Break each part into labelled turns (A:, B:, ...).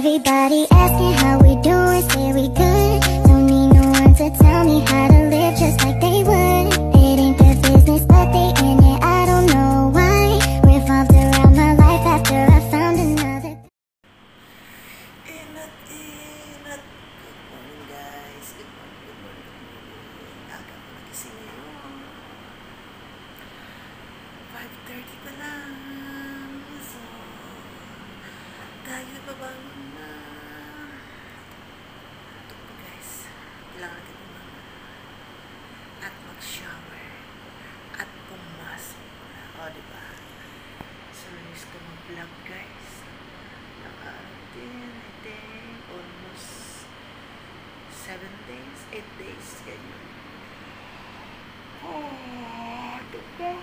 A: Everybody asking how we doing, say we good. Don't need no one to tell me how to live just like they would. It ain't their business, but they in it, I don't know why. Revolved around my life after I found another.
B: Inat. Good morning guys. Good morning. Aga ko nagising ngayon. 5:30 pa lang. So, tayo babangon na. Ito po guys. Kailangan natin bumangon. At mag-shower. At pumasok na. O, diba? So, nais ko mag-vlog guys. Nakarating, I think, almost 7 days, 8 days, ganyan. Oh, ito pa.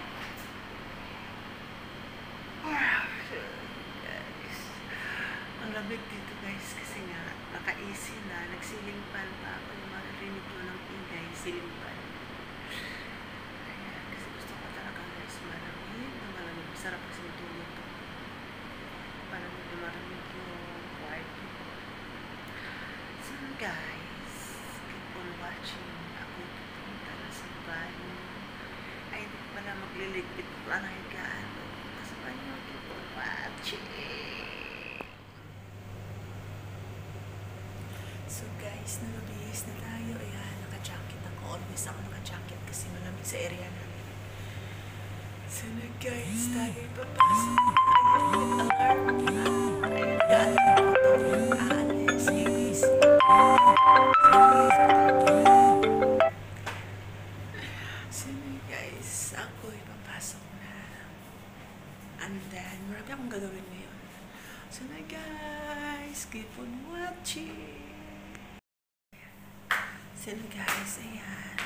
B: Guys, ang lamig dito guys kasi nga naka-easy na, nagsiling fan pa ako, yung marinig ko ng ingay, siling fan. Ayan, kasi gusto ko talaga guys malamig na malamig, masarap kasi matulog to. Parang malamig yung kwarto. So guys, keep on watching. Ako pupunta na sa banyo. Ay, hindi pala magliligpit ko ang higaan. Sa banyo, keep on watching. So guys, nalabihis na tayo. Ayan, naka-jacket ako. Always ako naka-jacket kasi malamig sa area namin. So na guys, tayo papasok. Ayan, yung alarm na. Ayan, gaalan ako ito. Aalis, ABC. So na guys, ako'y papasok na. And then, marami akong gagawin ngayon. So na guys, keep on watching. So na guys, ayan.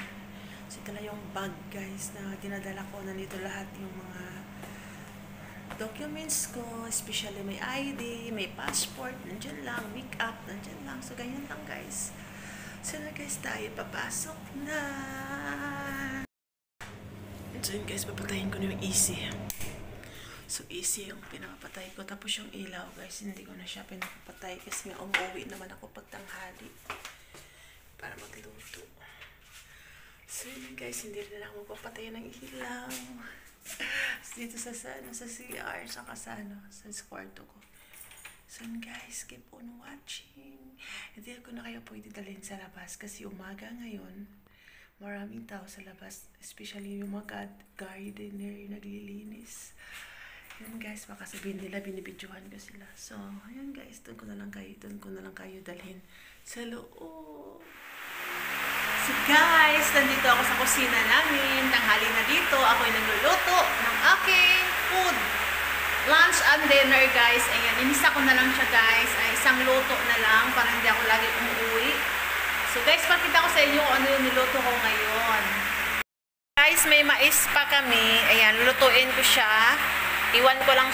B: So ito na yung bag guys na dinadala ko. Nandito lahat yung mga documents ko. Especially may ID, may passport, nandyan lang, make-up, nandyan lang. So ganyan lang guys. So na guys, tayo papasok na. So yun guys, papatayin ko na yung easy. So easy yung pinapatay ko. Tapos yung ilaw guys, hindi ko na siya pinapatay kasi nga umuwi naman ako pagtanghali para magluto. So yun guys, hindi rin ako papatay ng ilaw. Dito sa CR, saka sa kwarto ko. So yun guys, keep on watching. Hindi ko na kayo pwede dalhin sa labas kasi umaga ngayon. Maraming tao sa labas, especially yung mga gardener yung naglilinis. Yan guys, baka sabihin nila binibidyohan ko sila. So, ayan guys, doon ko na lang kayo dalhin sa loob. So guys, nandito ako sa kusina namin. Tanghali na dito. Ako'y nagluluto ng aking food. Lunch and dinner guys. Ayan, inisa ko na lang siya guys. Ay, isang luto na lang para hindi ako lagi umuwi. So guys, pakita ko sa inyo kung ano yung niluto ko ngayon. Guys, may mais pa kami. Ayan, lulutuin ko siya. Iiwan ko lang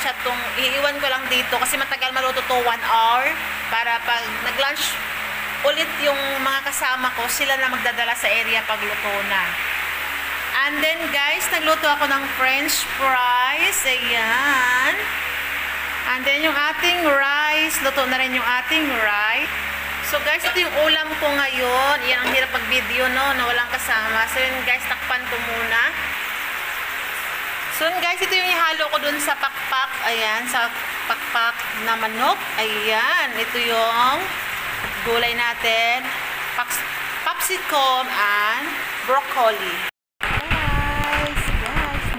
B: dito kasi matagal maluto to 1 hour para pag nag-lunch ulit yung mga kasama ko, sila na magdadala sa area pag luto na. And then guys, nagluto ako ng french fries. Ayan. And then yung ating rice, luto na rin yung ating rice. So guys, ito yung ulam ko ngayon. Yan ang hirap mag-video no, na walang kasama. So yun guys, takpan ko muna. So guys, ito yung ihalo ko dun sa pakpak. Ayan, sa pakpak na manok. Ayan, ito yung gulay natin. Capsicum and broccoli. Guys,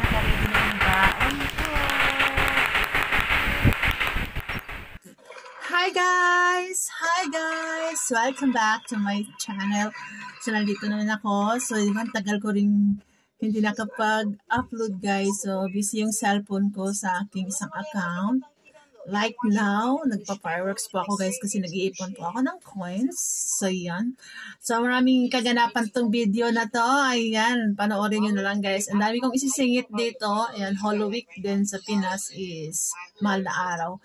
B: nakaredy na yung baon ko. Hi guys! Welcome back to my channel. So, nandito naman ako. So, diba, tagal ko rin hindi nakapag-upload guys. So, busy yung cellphone ko sa aking isang account. Like now, nagpa-fireworks po ako guys kasi nag-iipon po ako ng coins. So, yan. So, maraming kaganapan tong video na to. Ayan, panoorin nyo na lang guys. Ang dami kong isisingit dito. Ayan, Holy Week din sa Pinas is mahal na araw.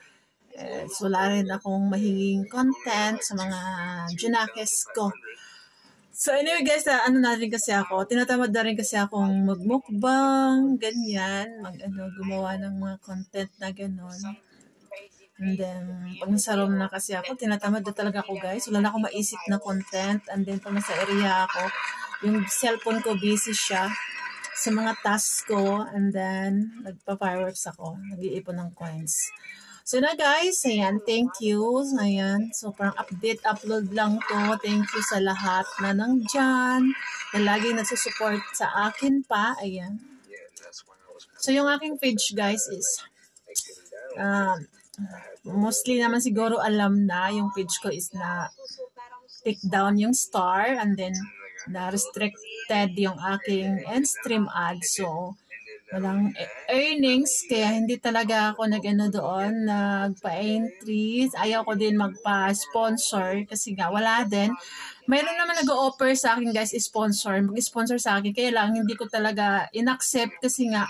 B: So, wala rin akong mahinging content sa mga junakes ko. So anyway guys, tinatamad na rin kasi akong magmukbang, ganyan, gumawa ng mga content na gano'n. And then, pag nasa room na kasi ako, tinatamad na talaga ako guys. Wala na akong maisip na content. And then, pag nasa area ako, yung cellphone ko busy siya sa mga tasks ko. And then, nagpa-fireworks ako. Nag-iipon ng coins. So na guys, ayan, thank you. Ayan, so parang upload lang to. Thank you sa lahat na nandyan, na laging nagsusupport sa akin pa. Ayan. So yung aking page guys is, mostly naman siguro alam na yung page ko is na take down yung star and then na restricted yung aking end stream ad. So, walang earnings kaya hindi talaga ako nag-ano doon, nagpa-entries. Ayaw ko din magpa-sponsor kasi nga wala din. Mayroon naman nag-o-offer sa akin guys, sponsor, mag-sponsor sa akin. Kaya lang hindi ko talaga in-accept kasi nga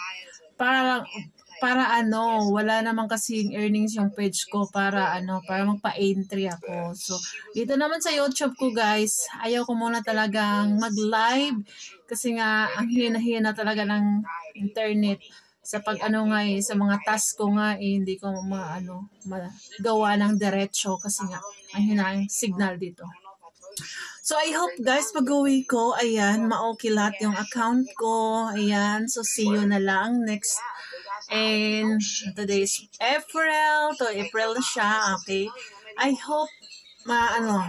B: para ano, wala naman kasing earnings yung page ko para magpa-entry ako. So, dito naman sa YouTube ko guys, ayaw ko muna talagang mag-live kasi nga ang hina-hina talaga ng internet sa sa mga task ko nga hindi ko magawa ng diretso kasi nga ang hina ang signal dito. So, I hope guys, pag-uwi ko, ayan, ma-okay lahat yung account ko. Ayan, so see you na lang next. And today is April. To April na siya, okay? I hope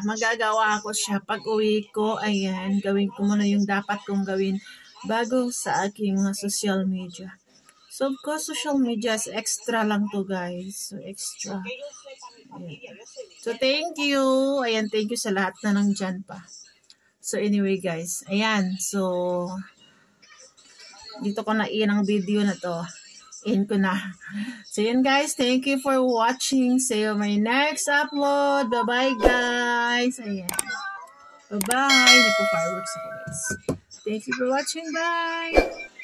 B: magagawa ko siya pag-uwi ko. Ayan, gawin ko muna yung dapat kong gawin bago sa aking mga social media. So, of course, social media is extra lang to guys. So, extra. Ayan. So, thank you. Ayan, thank you sa lahat na nandyan pa. So, anyway guys, ayan. So, dito ko na ang video na to. In ko na. So, yun guys. Thank you for watching. See you my next upload. Bye-bye guys. Ayan. Bye-bye. Nagpo-fireworks ako guys. Thank you for watching. Bye!